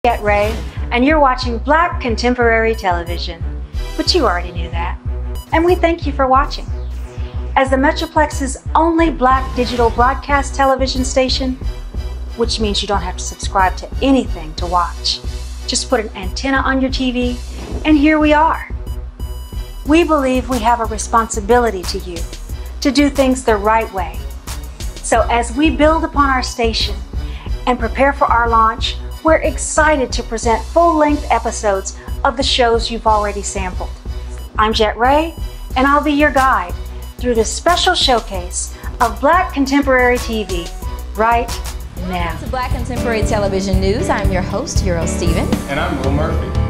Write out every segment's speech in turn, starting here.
Get Ray, and you're watching Black Contemporary Television. But you already knew that. And we thank you for watching. As the Metroplex's only Black digital broadcast television station, which means you don't have to subscribe to anything to watch. Just put an antenna on your TV, and here we are. We believe we have a responsibility to you to do things the right way. So as we build upon our station and prepare for our launch, we're excited to present full-length episodes of the shows you've already sampled. I'm Jet Ray, and I'll be your guide through this special showcase of Black Contemporary TV right now. Welcome to Black Contemporary Television News. I'm your host, Euro Stevens. And I'm Will Murphy.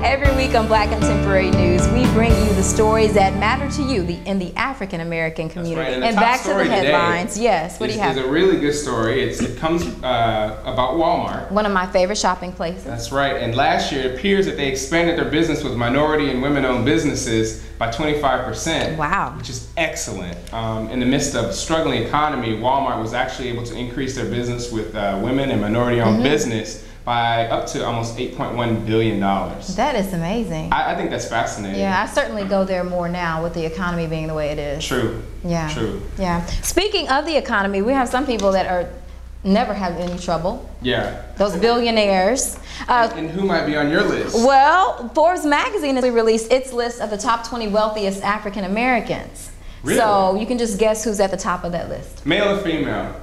Every week on Black Contemporary News, we bring you the stories that matter to you in the African American community. That's right. And back to the headlines. Yes, what do you have? It's a really good story. It comes about Walmart. One of my favorite shopping places. That's right. And last year, it appears that they expanded their business with minority and women-owned businesses by 25%. Wow. Which is excellent. In the midst of a struggling economy, Walmart was actually able to increase their business with women and minority-owned business by up to almost $8.1 billion. That is amazing. I think that's fascinating. Yeah, I certainly go there more now with the economy being the way it is. True. Yeah. True. Yeah. Speaking of the economy, we have some people that never have any trouble. Yeah. Those billionaires. And who might be on your list? Well, Forbes magazine has released its list of the top 20 wealthiest African Americans. Really? So you can just guess who's at the top of that list. Male or female?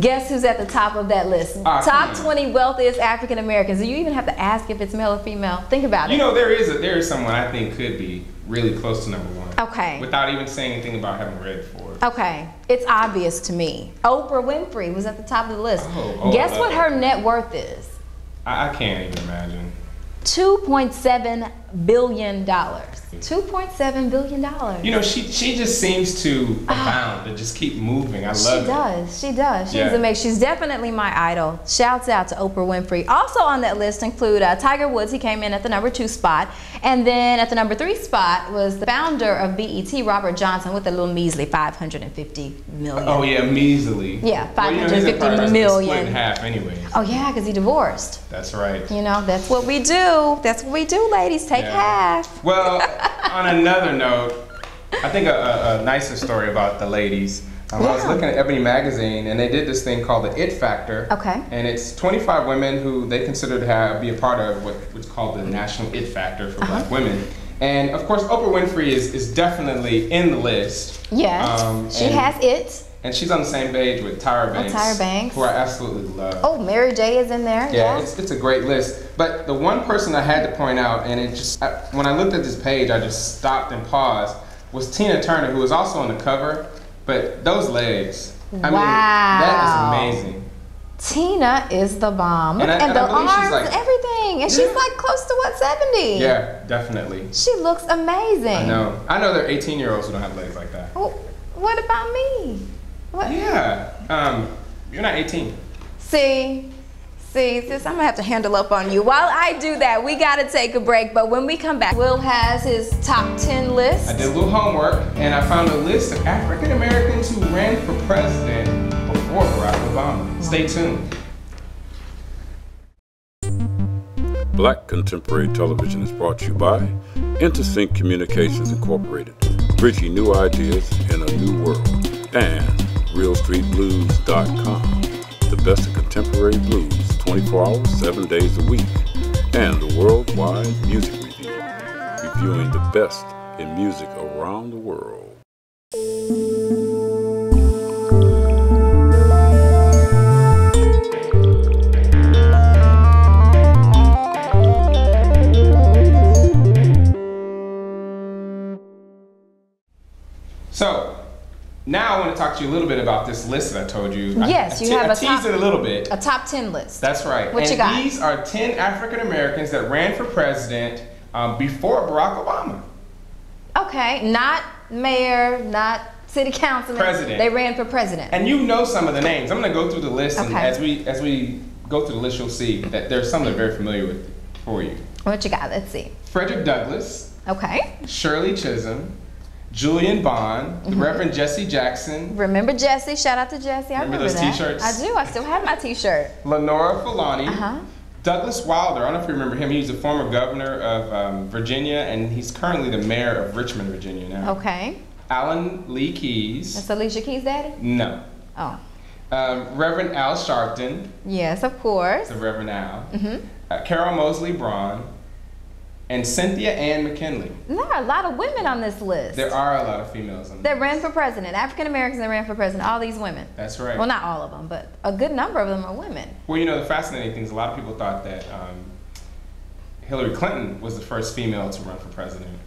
Guess who's at the top of that list? Top 20 wealthiest African Americans. Do you even have to ask if it's male or female? Think about it. You know, there is someone I think could be really close to number one. Okay. Without even saying anything about having read for it. Okay. It's obvious to me. Oprah Winfrey was at the top of the list. Guess what her net worth is? I can't even imagine. $2.7 billion. $2.7 billion. You know, she just seems to abound and just keep moving. I love it. She does. She's amazing. She's definitely my idol. Shouts out to Oprah Winfrey. Also on that list include Tiger Woods. He came in at the number 2 spot. And then at the number 3 spot was the founder of BET, Robert Johnson, with a little measly $550 million. Oh yeah, measly. Yeah, $550 million. Split in half anyways. Oh yeah, because he divorced. That's right. You know, that's what we do. That's what we do, ladies. Take half. Well, on another note, I think a nicer story about the ladies. I was looking at Ebony magazine, and they did this thing called the It Factor. Okay. And it's 25 women who they consider to be a part of what's called the National It Factor for Black women. And of course, Oprah Winfrey is definitely in the list. Yes, she has it. And she's on the same page with Tyra Banks. Tyra Banks. Who I absolutely love. Oh, Mary J is in there. Yeah, it's a great list. But the one person I had to point out, and when I looked at this page, I just stopped and paused, was Tina Turner, who was also on the cover. But those legs, I mean, that is amazing. Tina is the bomb. And the arms, everything. And she's like close to what, 70? Yeah, definitely. She looks amazing. I know. I know there are 18-year-olds who don't have legs like that. Well, what about me? What? Yeah, you're not 18. See, sis, I'm gonna have to handle up on you. While I do that, we gotta take a break, but when we come back, Will has his top 10 list. I did a little homework, and I found a list of African Americans who ran for president before Barack Obama. Stay tuned. Black Contemporary Television is brought to you by InterSync Communications Incorporated, bridging new ideas in a new world, and RealStreetBlues.com, the best of contemporary blues, 24 hours, 7 days a week, and the Worldwide Music Review, reviewing the best in music around the world. So, now I want to talk to you a little bit about this list that I told you. Yes, you have I teased it a little bit. A top 10 list. That's right. What you got? These are 10 African Americans that ran for president before Barack Obama. Okay, not mayor, not city councilman. President. They ran for president. And you know some of the names. I'm going to go through the list, and as we go through the list, you'll see that there's some that are very familiar with for you. What you got? Let's see. Frederick Douglass. Okay. Shirley Chisholm. Julian Bond, the Reverend Jesse Jackson. Remember Jesse? Shout out to Jesse. I remember those that. t-shirts? I do. I still have my t-shirt. Lenora Fulani. Douglas Wilder, I don't know if you remember him. He was a former governor of Virginia, and he's currently the mayor of Richmond, Virginia now. Okay. Alan Lee Keys. That's Alicia Keys' daddy? No. Oh. Reverend Al Sharpton. Yes, of course. The Reverend Al. Carol Moseley Braun. And Cynthia Ann McKinley. There are a lot of women on this list. There are a lot of females on this that ran for president. African Americans that ran for president. All these women. That's right. Well, not all of them, but a good number of them are women. Well, you know, the fascinating thing is a lot of people thought that Hillary Clinton was the first female to run for president.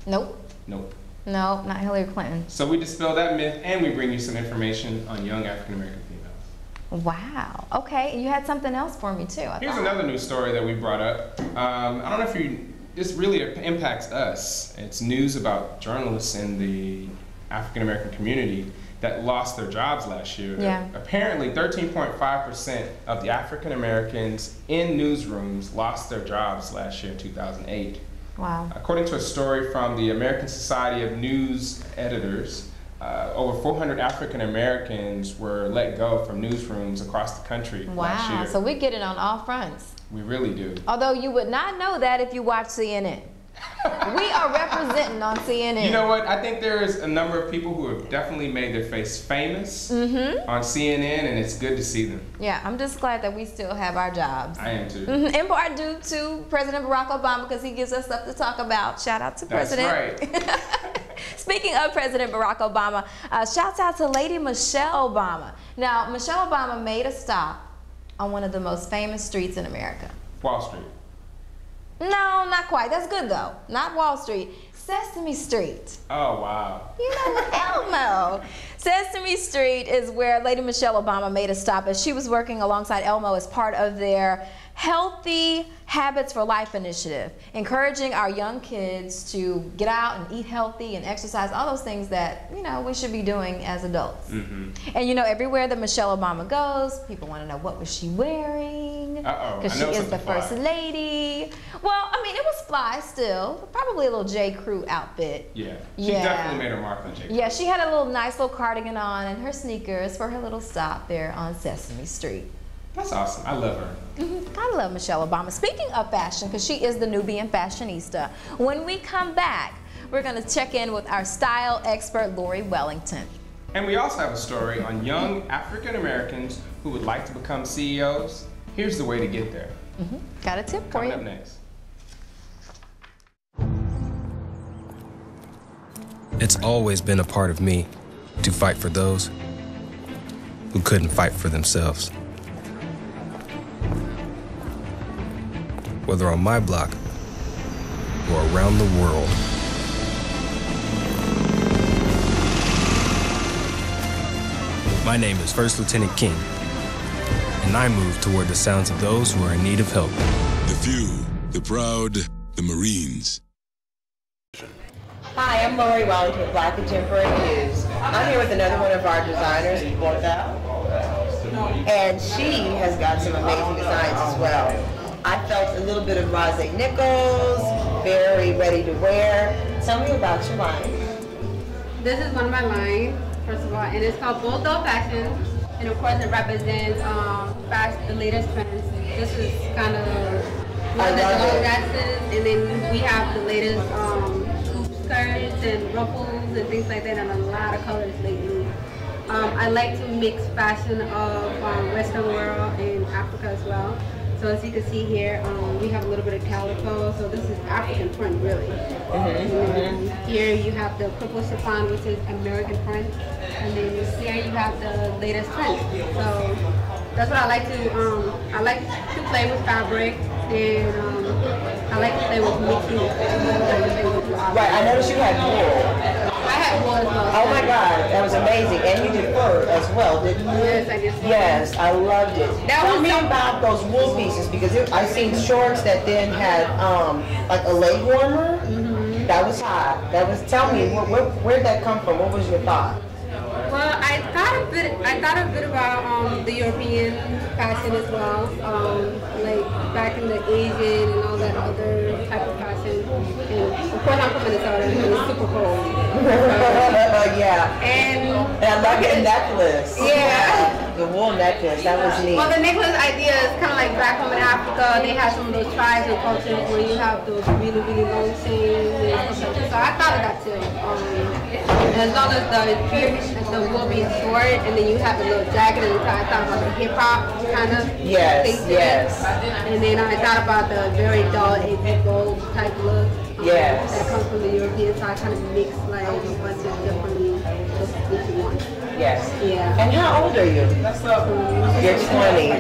Nope. Nope. No, not Hillary Clinton. So we dispel that myth, and we bring you some information on young African American females. Wow. Okay, and you had something else for me too. Here's another news story that we brought up. I don't know if this really impacts us. It's news about journalists in the African American community that lost their jobs last year. Yeah. Apparently 13.5% of the African Americans in newsrooms lost their jobs last year in 2008. Wow. According to a story from the American Society of News Editors, over 400 African Americans were let go from newsrooms across the country last year. Wow, so we get it on all fronts. We really do. Although you would not know that if you watch CNN. We are representing on CNN. You know what? I think there's a number of people who have definitely made their face famous on CNN, and it's good to see them. Yeah, I'm just glad that we still have our jobs. I am too. In part due to President Barack Obama, because he gives us stuff to talk about. Shout out to President. That's right. Speaking of President Barack Obama, shouts out to Lady Michelle Obama. Now, Michelle Obama made a stop on one of the most famous streets in America. Wall Street. No, not quite. That's good though. Not Wall Street. Sesame Street. Oh, wow. You know, with Elmo. Sesame Street is where Lady Michelle Obama made a stop as she was working alongside Elmo as part of their Healthy Habits for Life initiative, encouraging our young kids to get out and eat healthy and exercise, all those things that, you know, we should be doing as adults. And you know, everywhere that Michelle Obama goes, people want to know what was she wearing, because she is the first lady. Well, I mean, it was fly still, probably a little J. Crew outfit. Yeah, she definitely made her mark on J. Crew. Yeah, she had a little nice little cardigan on and her sneakers for her little stop there on Sesame Street. That's awesome. I love her. I love Michelle Obama. Speaking of fashion, because she is the Nubian fashionista, when we come back, we're going to check in with our style expert, Lori Wellington. And we also have a story on young African Americans who would like to become CEOs. Here's the way to get there. Got a tip for you. Coming up next. It's always been a part of me to fight for those who couldn't fight for themselves. Whether on my block or around the world. My name is First Lieutenant King, and I move toward the sounds of those who are in need of help. The few, the proud, the Marines. Hi, I'm Lori Wellington with Black Contemporary News. I'm here with another one of our designers, Borda, and she has got some amazing designs as well. I felt a little bit of Rosé Nichols, very ready to wear. Tell me about your line. This is one of my lines, first of all, and it's called Bulldog Fashion. And of course it represents the latest trends. This is kind of one of the long dresses, and then we have the latest hoop skirts and ruffles and things like that, and a lot of colors lately. I like to mix fashion of Western world and Africa as well. So as you can see here, we have a little bit of calico, so this is African print really. Here you have the purple chiffon, which is American print, and then here you have the latest trend. So that's what I like to play with fabric, and I like to play with mixing. Right, I noticed you had wool. I had wool as well. Oh my God, that was amazing. And you did fur as well, didn't you? Yes, I did. Yes, I loved it. Tell me about those wool pieces, because I seen shorts that then had like a leg warmer. That was hot. Tell me, where'd that come from? What was your thought? Well, I thought a bit about the European fashion as well, like back in the Asian and all that other type of fashion. And of course, I'm from Minnesota, and it's super cold. Yeah. And I like a necklace. Yeah. the wool necklace. That was neat. Well, the necklace idea is kind of like back home in Africa. They have some of those tribes and cultures where you have those really, really long chains and stuff like that. So I thought of that too. And as long as the wool being short, and then you have a little jacket and I thought about the hip hop kind of thing. Yes. And then I thought about the very dull, edgy gold type look. Yes. That comes from the European, so I kind of mix like a bunch of different looks ones. Yes. Yeah. And how old are you? You're 20.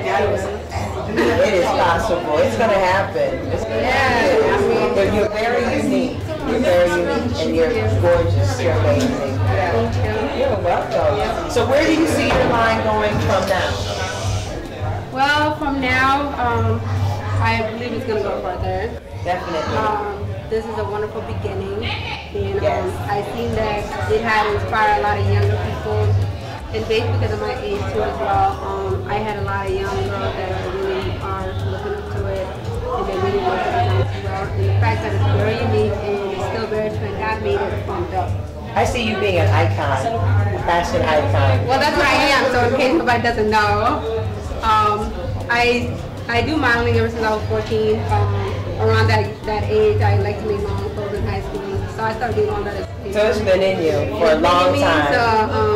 It is possible. It's going to happen. It's going to happen. But you're very unique. You're very unique, and you're gorgeous. You're amazing. You're welcome. So where do you see your line going from now? Well, from now, I believe it's going to go further. Definitely. This is a wonderful beginning, and I've seen that it had inspired a lot of younger people, and based because of my age too as well. I had a lot of young girls that really are looking up to it, and they really want to design as well. And the fact that it's very unique and it's still very trend made it pumped up. I see you being an icon, a fashion icon. Well, that's what I am. So in case nobody doesn't know, I do modeling ever since I was 14. Around that age, I like to make my own clothes in high school, so I started doing all that. So it's been in you for a long time. So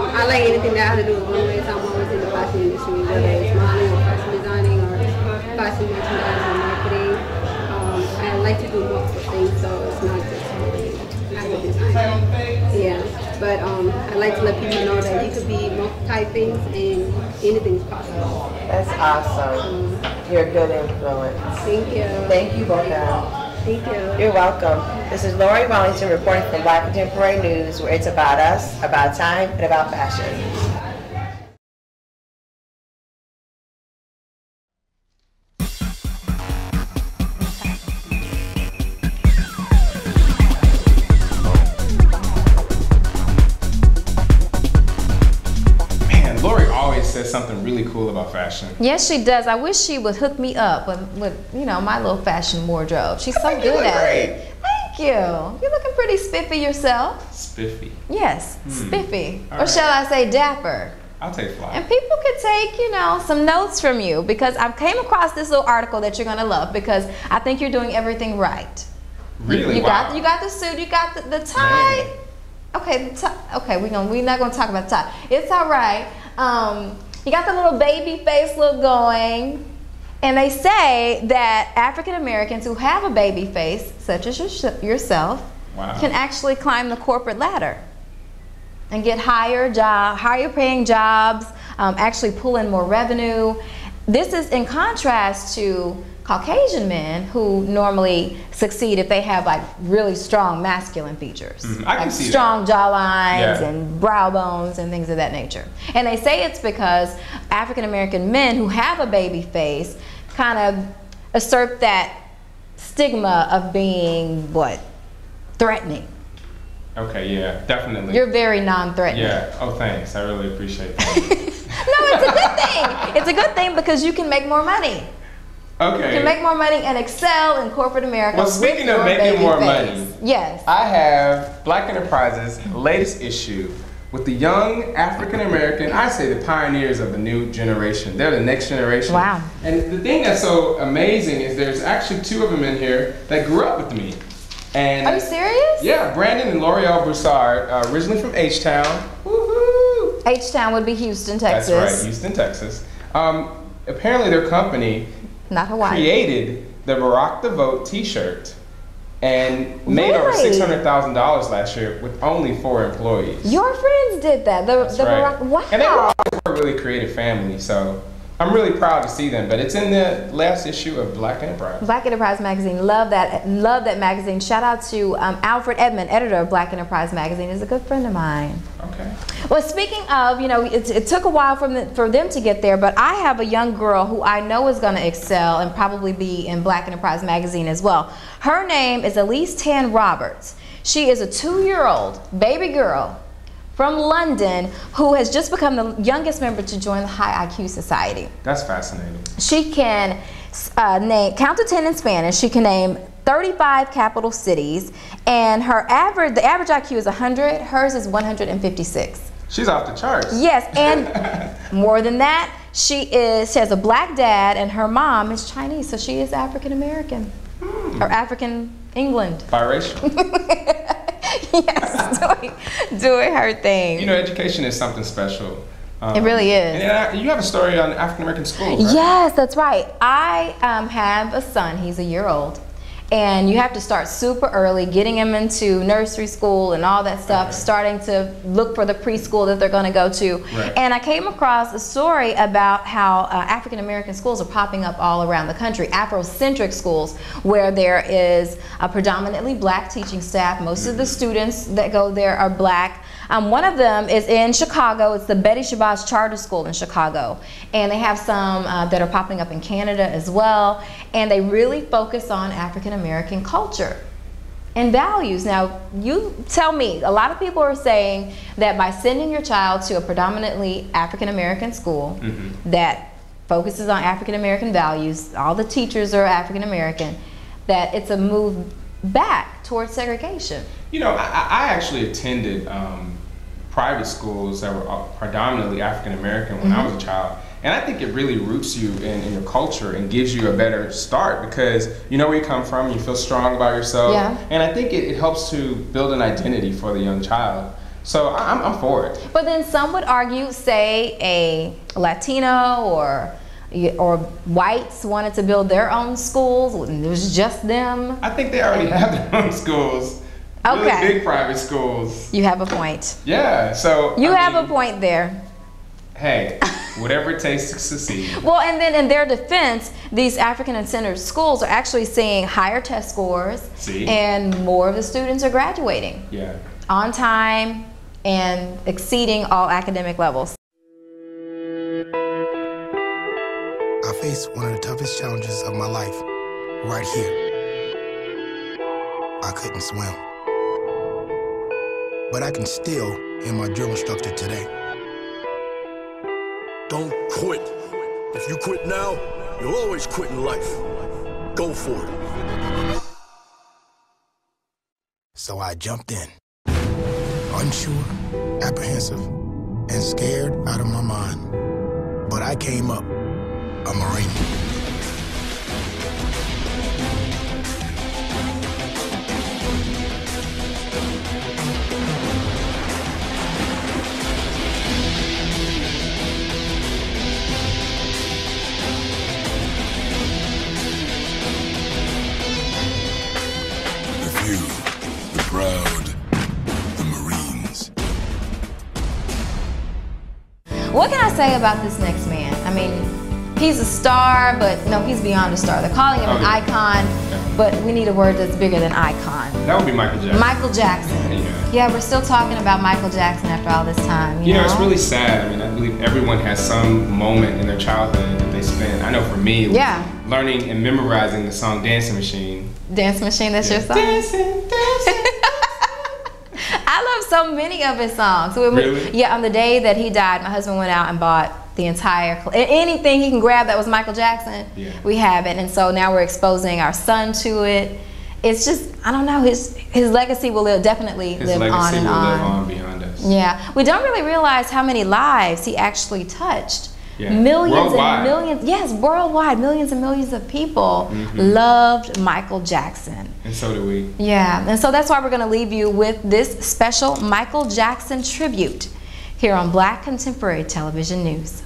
I like anything that has to do with one way, so I'm always in the fashion industry, whether it's modeling or fashion designing or fashion merchandising or marketing. I like to do multiple things, so it's not just graphic design. Yeah, but I like to let people know that you could be multi-type things and anything's possible. That's awesome. You're a good influence. Thank you. Thank you, Boca. Thank you. You're welcome. This is Lori Wellington reporting from Black Contemporary News, where it's about us, about time, and about fashion. Says something really cool about fashion. Yes, she does. I wish she would hook me up with you know, my little fashion wardrobe. She's so good at it. Thank you. You're looking pretty spiffy yourself. Spiffy? Yes, spiffy. All or shall I say dapper? I'll take fly. And people could take, you know, some notes from you, because I came across this little article that you're gonna love, because I think you're doing everything right. Really? You got the suit, you got the tie. Man. Okay, okay, we're not gonna talk about the tie. It's all right. You got the little baby face look going, and they say that African Americans who have a baby face, such as yourself, can actually climb the corporate ladder and get higher paying jobs, actually pull in more revenue. This is in contrast to Caucasian men who normally succeed if they have like really strong masculine features. I can see strong that. jawlines and brow bones and things of that nature. And they say it's because African American men who have a baby face kind of assert that stigma of being what? Threatening. Okay, yeah, definitely. You're very non-threatening. Yeah, oh thanks, I really appreciate that. No, it's a good thing. It's a good thing because you can make more money. Okay. You can make more money and excel in corporate America. Well, speaking of making more money, yes, I have Black Enterprise's latest issue with the young African American, I say the pioneers of the new generation. They're the next generation. Wow. And the thing that's so amazing is there's actually two of them in here that grew up with me. And are you serious? Yeah, Brandon and L'Oreal Broussard, originally from H-Town. Woohoo! H-Town would be Houston, Texas. That's right, Houston, Texas. Apparently their company not Hawaii. Created the Barack the Vote t-shirt and made over $600,000 last year with only 4 employees. Your friends did that. That's right. Barack, wow. And they were always a really creative family, so I'm really proud to see them. But it's in the last issue of Black Enterprise. Black Enterprise magazine. Love that magazine. Shout out to Alfred Edmond, editor of Black Enterprise magazine. Is a good friend of mine. Okay. Well, speaking of, you know, it took a while for them to get there, but I have a young girl who I know is going to excel and probably be in Black Enterprise magazine as well. Her name is Elise Tan Roberts. She is a 2-year-old baby girl from London who has just become the youngest member to join the High IQ Society. That's fascinating. She can count to 10 in Spanish. She can name 35 capital cities, and the average IQ is 100. Hers is 156. She's off the charts. Yes, and more than that, she has a black dad, and her mom is Chinese, so she is African American or African England. Biracial. Yes, doing her thing. You know, education is something special. It really is. And you have a story on African American schools, right? Yes, that's right. I have a son. He's a year old. And you have to start super early, getting him into nursery school and all that stuff, starting to look for the preschool that they're going to go to. Right. And I came across a story about how African American schools are popping up all around the country, Afrocentric schools, where there is a predominantly black teaching staff. Most of the students that go there are black. One of them is in Chicago. It's the Betty Shabazz Charter School in Chicago. And they have some that are popping up in Canada as well. And they really focus on African American culture and values. Now, you tell me, a lot of people are saying that by sending your child to a predominantly African American school that focuses on African American values, all the teachers are African American, that it's a move back towards segregation. You know, I actually attended private schools that were predominantly African American when I was a child. And I think it really roots you in your culture and gives you a better start because you know where you come from, you feel strong about yourself. Yeah. And I think it helps to build an identity for the young child. So I'm for it. But then some would argue, say a Latino or whites wanted to build their own schools, and it was just them. I think they already have their own schools. Okay. Really big private schools. You have a point. Yeah, so You have a point there. Hey, whatever it takes to succeed. Well, and then in their defense, these African-centered schools are actually seeing higher test scores. See? And more of the students are graduating. Yeah. On time and exceeding all academic levels. I faced one of the toughest challenges of my life right here. I couldn't swim. But I can still hear my drill instructor today. Don't quit. If you quit now, you'll always quit in life. Go for it. So I jumped in, unsure, apprehensive, and scared out of my mind. But I came up a Marine. The proud, the Marines. What can I say about this next man? I mean, he's a star, but no, he's beyond a star. They're calling him an icon, but we need a word that's bigger than icon. That would be Michael Jackson. Michael Jackson. Yeah, we're still talking about Michael Jackson after all this time. You know, it's really sad. I mean, I believe everyone has some moment in their childhood that they spend. I know for me, it was learning and memorizing the song Dancing Machine. Dancing Machine, that's your song? Dancing. I love so many of his songs. Really? Yeah, on the day that he died, my husband went out and bought the entire, anything he can grab that was Michael Jackson, we have it. And so now we're exposing our son to it. It's just, I don't know, his legacy will definitely live on and on. His legacy will live on beyond us. Yeah, we don't really realize how many lives he actually touched. Yeah. Millions Worldwide. and millions, yes, worldwide, millions and millions of people loved Michael Jackson. And so do we. Yeah, and so that's why we're going to leave you with this special Michael Jackson tribute here on Black Contemporary Television News.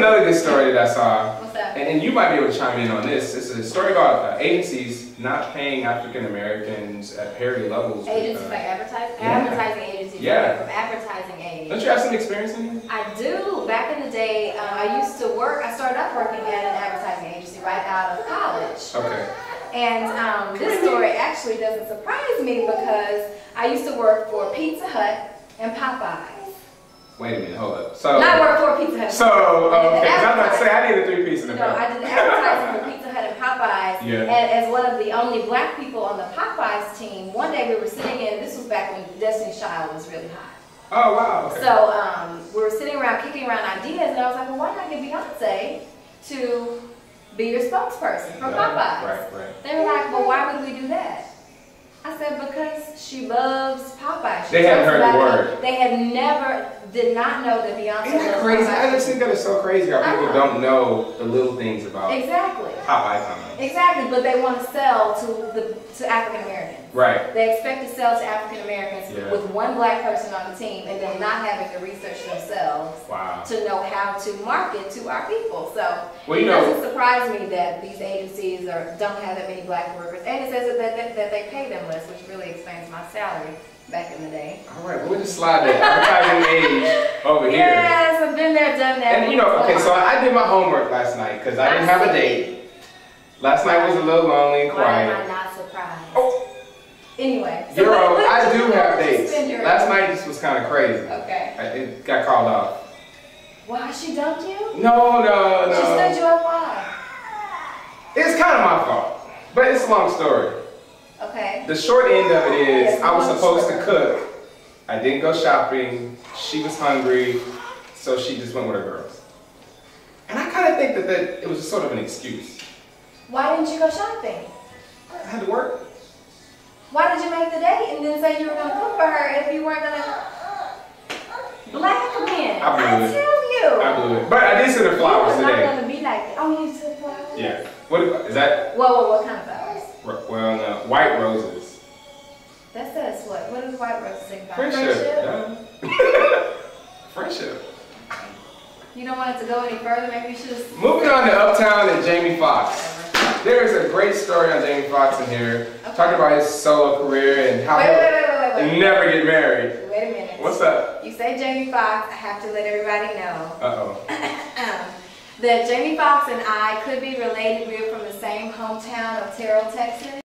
another good story that I saw. What's that? And you might be able to chime in on this. It's a story about agencies not paying African Americans at parity levels. Agencies like advertising agencies. Yeah. From advertising agencies. Don't you have some experience in it? I do. Back in the day, I used to work. I started off working at an advertising agency right out of college. Okay. And this story actually doesn't surprise me because I used to work for Pizza Hut and Popeyes. Wait a minute, hold up. So Not work for Pizza Hut. So okay, I'm about to say I need a 3-piece in the No, I did advertising for Pizza Hut and Popeyes. Yeah. And as one of the only black people on the Popeyes team, one day we were sitting in. This was back when Destiny's Child was really hot. Oh wow. Okay. So we were sitting around kicking around ideas, and I was like, well, why not get Beyonce to be your spokesperson for Popeyes? Right. They were like, well, why would we do that? I said, because she loves Popeyes. They hadn't heard the word. They had did not know that Beyonce Isn't that loves crazy? Popeyes. I just think that is so crazy how people don't know the little things about Exactly. pop icons. Exactly, but they want to sell to African Americans. Right. They expect to sell to African Americans Yeah. with one black person on the team and then not having to research themselves to know how to market to our people. So it doesn't surprise me that these agencies don't have that many black workers. And it says that they pay them less, which really explains my salary back in the day. All right, we'll just slide that advertising age over here. Yes, I've been there, done that. And okay, so I did my homework last night because I didn't have a date. Last night was a little lonely and quiet. Why am I not surprised? Oh. Anyway. So I do have dates. Last night just was kind of crazy. Okay. It got called off. Why, she dumped you? No. She stood you up, why? It's kind of my fault, but it's a long story. Okay. The short end of it is I was supposed to cook. I didn't go shopping. She was hungry, so she just went with her girls. And I kind of think that it was sort of an excuse. Why didn't you go shopping? I had to work. Why did you make the date and then say you were going to cook for her if you weren't going to? Black men. I blew it. Tell you. I blew it. But I did send her flowers You were today. not going to be like that. Oh, you took flowers? Yeah. What is that? What kind of flowers? Well, no, white roses. That says what? What does white roses signify? Friendship. Friendship. You don't want it to go any further? Maybe you should have... Moving on to Uptown and Jamie Foxx. There is a great story on Jamie Foxx in here, talking about his solo career and how he'll never get married. Wait a minute. What's up? You say Jamie Foxx, I have to let everybody know. Uh-oh. That Jamie Foxx and I could be related. We're from the same hometown of Terrell, Texas.